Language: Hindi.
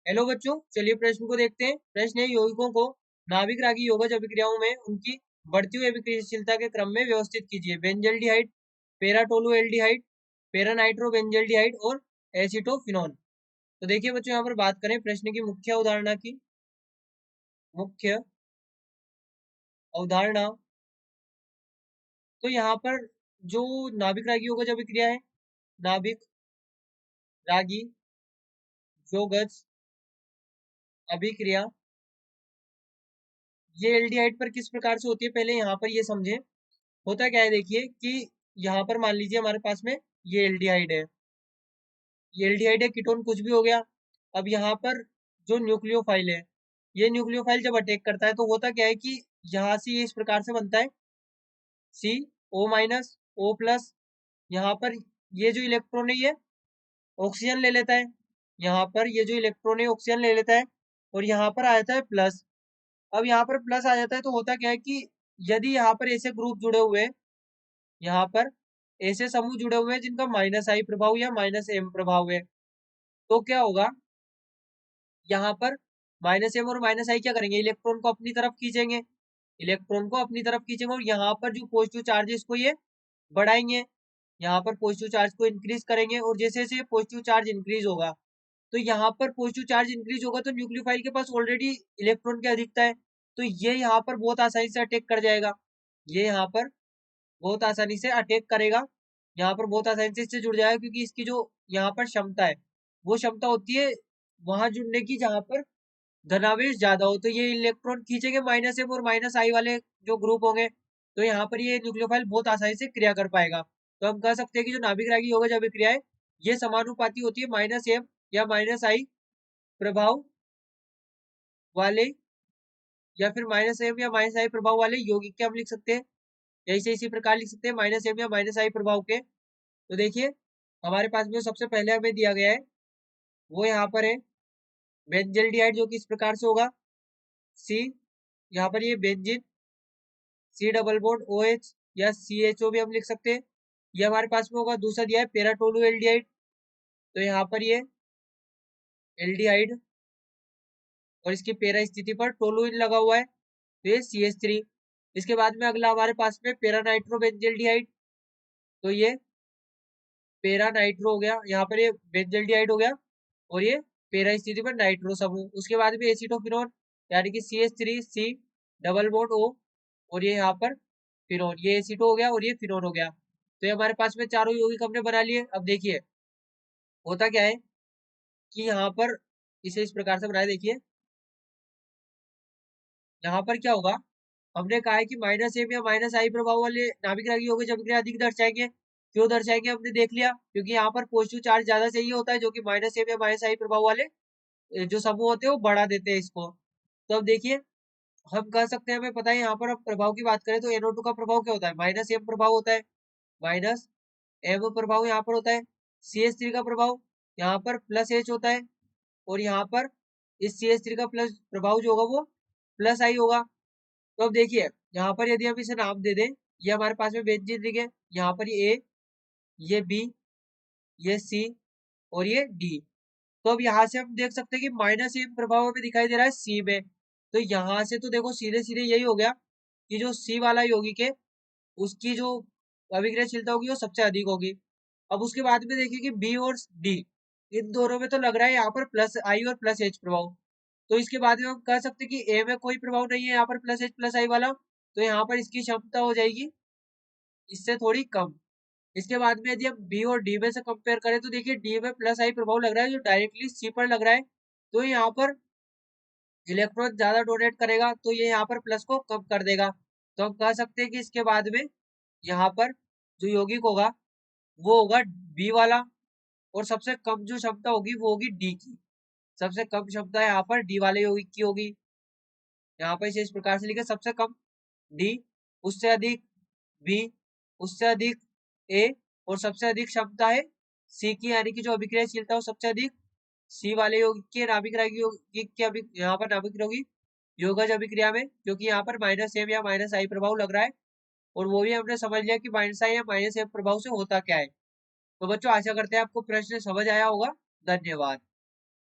हेलो बच्चों, चलिए प्रश्न को देखते हैं। प्रश्न है, यौगिकों को नाभिक रागी योगज अभिक्रियाओं में उनकी बढ़ती हुई अभिक्रियाशीलता के क्रम में व्यवस्थित कीजिए। बेंजल्डिहाइड, पेराटोलुएल्डिहाइड, पेरानाइट्रोबेंजल्डिहाइड और एसिटोफिनॉन। तो देखिए बच्चों, यहाँ पर बात करें प्रश्न की मुख्य अवधारणा की। मुख्य अवधारणा, तो यहाँ पर जो नाभिक रागी योगज अभिक्रिया है, नाभिक रागी योगज अभिक्रिया, ये एल्डिहाइड पर किस प्रकार से होती है, पहले यहाँ पर ये समझे। होता क्या है, देखिए कि यहाँ पर मान लीजिए हमारे पास में ये एल्डिहाइड है, ये एल्डिहाइड है, कीटोन कुछ भी हो गया। अब यहाँ पर जो न्यूक्लियोफाइल है, ये न्यूक्लियोफाइल जब अटैक करता है तो होता क्या है कि यहाँ से ये इस प्रकार से बनता है, सी ओ माइनस ओ प्लस। यहाँ पर ये जो इलेक्ट्रॉन है ये ऑक्सीजन ले लेता है, यहाँ पर ये जो इलेक्ट्रॉन है ऑक्सीजन ले लेता है और यहाँ पर आ जाता है प्लस। अब यहाँ पर प्लस आ जाता है तो होता क्या है कि यदि यहाँ पर ऐसे ग्रुप जुड़े हुए हैं, यहाँ पर ऐसे समूह जुड़े हुए हैं जिनका माइनस आई प्रभाव या माइनस एम प्रभाव है, तो क्या होगा, यहाँ पर माइनस एम और माइनस आई क्या करेंगे, इलेक्ट्रॉन को अपनी तरफ खींचेंगे, इलेक्ट्रॉन को अपनी तरफ खींचेंगे और यहाँ पर जो पॉजिटिव चार्ज है इसको ये बढ़ाएंगे, यहाँ पर पॉजिटिव चार्ज को इंक्रीज करेंगे। और जैसे जैसे पॉजिटिव चार्ज इंक्रीज होगा तो यहाँ पर पॉजिटिव चार्ज इंक्रीज होगा तो न्यूक्लियोफाइल के पास ऑलरेडी इलेक्ट्रॉन की अधिकता है, तो ये यहाँ पर बहुत आसानी से अटैक कर जाएगा, ये यहाँ पर बहुत आसानी से अटैक करेगा, यहाँ पर बहुत आसानी से इससे जुड़ जाएगा, क्योंकि इसकी जो यहाँ पर क्षमता है वो क्षमता होती है वहां जुड़ने की जहां पर धनावेश ज्यादा हो, तो ये इलेक्ट्रॉन खींचेंगे माइनस एम और माइनस आई वाले जो ग्रुप होंगे, तो यहाँ पर ये न्यूक्लियोफाइल बहुत आसानी से क्रिया कर पाएगा। तो हम कह सकते हैं कि जो नाभिक रागी योगज अभिक्रिया है ये समानुपाती होती है माइनस एम या माइनस आई प्रभाव वाले, या फिर माइनस एम या माइनस आई प्रभाव वाले यौगिक के हम लिख सकते हैं, ऐसे इसी प्रकार लिख सकते हैं माइनस एम या माइनस आई प्रभाव के। तो देखिए हमारे पास में सबसे पहले हमें दिया गया है वो यहाँ पर है बेंजल्डिहाइड, जो कि इस प्रकार से होगा, सी, यहाँ पर ये benzene, C double bond O H या सी एच ओ भी हम लिख सकते हैं, ये हमारे पास में होगा। दूसरा दिया है पेराटोलू एल्डिहाइड, तो यहाँ पर ये एल्डिहाइड और इसकी पेरा स्थिति पर टोलुइन लगा हुआ है, तो ये सी एच थ्री। इसके बाद में अगला हमारे पास में पेरानाइट्रोबेंजल्डिहाइड, तो ये पेरा नाइट्रो हो गया, यहाँ पर ये बेंजल्डिहाइड हो गया और ये पेरा स्थिति पर नाइट्रो समूह। उसके बाद में एसिटोफिनोन यानी कि CH3 सी डबल बॉन्ड O और ये यहाँ पर फिनोन, ये एसिटो हो गया और ये फिनोन हो गया। तो ये हमारे पास में चारों यौगिक हमने बना लिए। अब देखिए होता क्या है कि यहाँ पर इसे इस प्रकार से बनाए, देखिए यहाँ पर क्या होगा, हमने कहा है कि माइनस एम या माइनस आई प्रभाव वाले नाभिक रागी यौगिक अभिक्रिया अधिक दर्शाएंगे। क्यों दर्शाएंगे हमने देख लिया, क्योंकि यहाँ पर पॉजिटिव चार्ज ज्यादा चाहिए होता है, जो कि माइनस एम या माइनस आई प्रभाव वाले जो समूह होते हैं वो बढ़ा देते हैं इसको। तो अब देखिए हम कह सकते हैं, हमें पता है यहाँ पर अब प्रभाव की बात करें तो NO2 का प्रभाव क्या होता है, माइनस एम प्रभाव होता है, माइनस एम प्रभाव यहाँ पर होता है। CH3 का प्रभाव यहाँ पर प्लस एच होता है और यहाँ पर इस CH3 का प्लस प्रभाव जो होगा वो प्लस आई होगा। तो अब देखिए यहाँ पर यदि हम इसे नाम दे दें, ये हमारे पास में बेंजीन रिंग है, यहाँ पर ये ए, ये बी, ये सी और ये डी। तो अब यहाँ से हम देख सकते हैं कि माइनस एम प्रभाव हमें दिखाई दे रहा है सी में, तो यहाँ से तो देखो सीधे सीधे यही हो गया कि जो सी वाला यौगिक है उसकी जो अभिक्रियाशीलता होगी वो सबसे अधिक होगी। अब उसके बाद में देखिए कि बी और डी, इन दोनों में तो लग रहा है यहाँ पर प्लस आई और प्लस एच प्रभाव, तो इसके बाद में हम कह सकते हैं कि ए में कोई प्रभाव नहीं है यहाँ पर प्लस एच प्लस आई वाला, तो यहाँ पर इसकी क्षमता हो जाएगी इससे थोड़ी कम। इसके बाद में यदि हम बी और डी में से कंपेयर करें तो देखिए डी में प्लस आई प्रभाव लग रहा है जो डायरेक्टली सी पर लग रहा है, तो यहाँ पर इलेक्ट्रॉन ज्यादा डोनेट करेगा तो ये यहाँ पर प्लस को कम कर देगा। तो हम कह सकते हैं कि इसके बाद में यहाँ पर जो यौगिक होगा वो होगा बी वाला, और सबसे कम जो क्षमता होगी वो होगी डी की, सबसे कम क्षमता यहाँ पर डी वाले यौगिक की होगी। यहाँ पर इसे इस प्रकार से लिखे, सबसे कम डी, उससे अधिक बी, उससे अधिक ए और सबसे अधिक क्षमता है सी की, यानी कि जो अभिक्रियाशीलता है वो सबसे अधिक सी वाले यौगिक की नाभिक यौगिक की यहाँ पर नाभिक यौगिक योगज अभिक्रिया में, क्योंकि यहाँ पर माइनस एम या माइनस आई प्रभाव लग रहा है और वो भी हमने समझ लिया कि माइनस आई या माइनस एम प्रभाव से होता क्या है। तो बच्चों आशा करते हैं आपको प्रश्न समझ आया होगा। धन्यवाद।